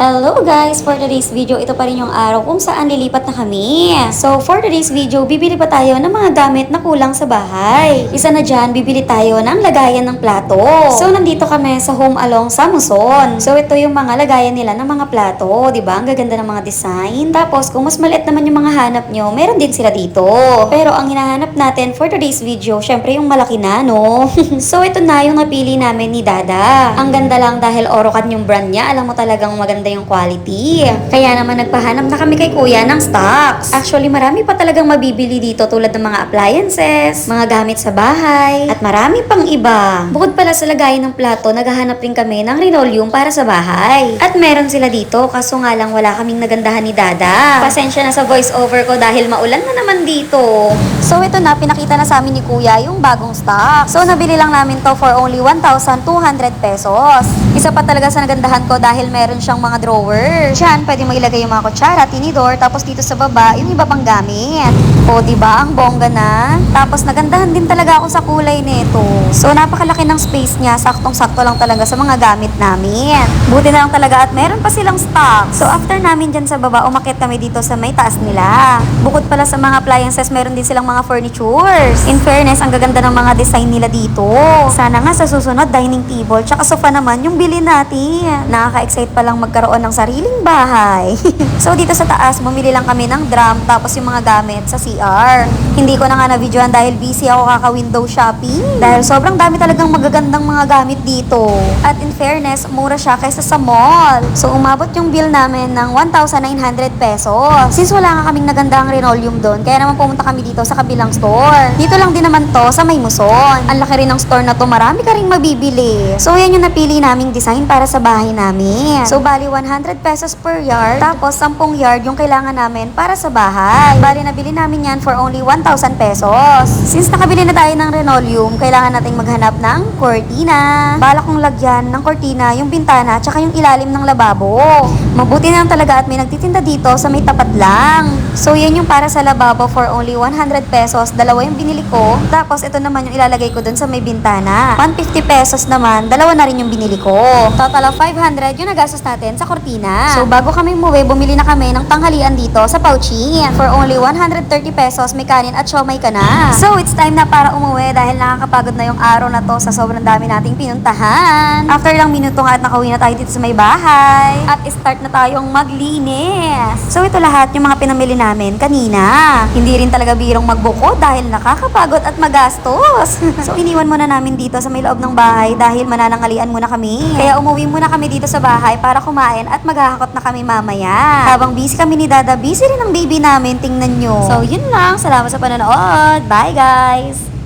Hello guys! For today's video, ito pa rin yung araw kung saan lilipat na kami. So for today's video, bibili pa tayo ng mga gamit na kulang sa bahay. Isa na dyan, bibili tayo ng lagayan ng plato. So nandito kami sa Home Along Samuson. So ito yung mga lagayan nila ng mga plato. Diba? Ang gaganda ng mga design. Tapos kung mas maliit naman yung mga hanap nyo, meron din sila dito. Pero ang hinahanap natin for today's video, syempre yung malaki na, no? So ito na yung napili namin ni Dada. Ang ganda lang dahil Orocan yung brand niya. Alam mo talagang maganda yung quality. Kaya naman nagpahanap na kami kay kuya ng stocks. Actually, marami pa talagang mabibili dito tulad ng mga appliances, mga gamit sa bahay, at marami pang iba. Bukod pala sa lagayan ng plato, naghahanap rin kami ng linoleum para sa bahay. At meron sila dito, kaso nga lang wala kaming nagandahan ni Dada. Pasensya na sa voice over ko dahil maulan na naman dito. So ito na, pinakita na sa amin ni kuya yung bagong stock. So nabili lang namin to for only 1,200 pesos. Isa pa talaga sa nagandahan ko dahil meron siyang mga drawer. Diyan, pwede mo ilagay yung mga kutsara, tinidor, tapos dito sa baba, yung iba pang gamit. O, diba? Ang bongga na. Tapos, nagandahan din talaga ako sa kulay nito. So, napakalaki ng space niya. Saktong-sakto lang talaga sa mga gamit namin. Buti na lang talaga at meron pa silang stock. So, after namin dyan sa baba, umakyat kami dito sa may taas nila. Bukod pala sa mga appliances, meron din silang mga furnitures. In fairness, ang gaganda ng mga design nila dito. Sana nga sa susunod, dining table, tsaka sofa naman yung bilhin natin. Nakaka-excite pa lang magkaroon ng sariling bahay. So dito sa taas, bumili lang kami ng drum tapos yung mga gamit sa CR. Hindi ko na nga na-videoan dahil busy ako kaka-window shopping. Dahil sobrang dami talagang magagandang mga gamit dito. At in fairness, mura siya kaysa sa mall. So umabot yung bill namin ng 1,900 pesos. Since wala nga kaming nagandang linoleum doon, kaya naman pumunta kami dito sa kabilang store. Dito lang din naman to sa May Muson. Ang laki rin ng store na to, marami ka ring mabibili. So yan yung napili naming design para sa bahay namin. So bali 100 pesos per yard, tapos 10 yard yung kailangan namin para sa bahay. Bali nabili namin yan for only 1,000 pesos. Since nakabili na tayo ng linoleum, kailangan nating maghanap ng cortina. Balak kong lagyan ng cortina yung bintana tsaka yung ilalim ng lababo. Mabuti na lang talaga at may nagtitinda dito sa may tapat lang. So yan yung para sa lababo for only 100 pesos. Dalawa yung binili ko. Tapos ito naman yung ilalagay ko dun sa may bintana. 150 pesos naman, dalawa na rin yung binili ko. Total of 500 yung nagastos natin sa cortina. So bago kami umuwi, bumili na kami ng tanghalian dito sa Pauchin. For only 130 pesos, may kanin at siomay ka na. So it's time na para umuwi dahil nakakapagod na yung araw na to sa sobrang dami nating pinuntahan. After lang minuto nga at nakauwi na tayo dito sa may bahay. At start na tayong maglinis. So ito lahat yung mga pinamili namin kanina. Hindi rin talaga birong magbuko dahil nakakapagod at magastos. So iniwan muna namin dito sa may loob ng bahay dahil mananangalian muna kami. Kaya umuwi muna kami dito sa bahay para kumain at maghahakot na kami mamaya. Habang busy kami ni Dada, busy rin ang baby namin, tingnan nyo. So yun lang, salamat sa panonood. Bye guys!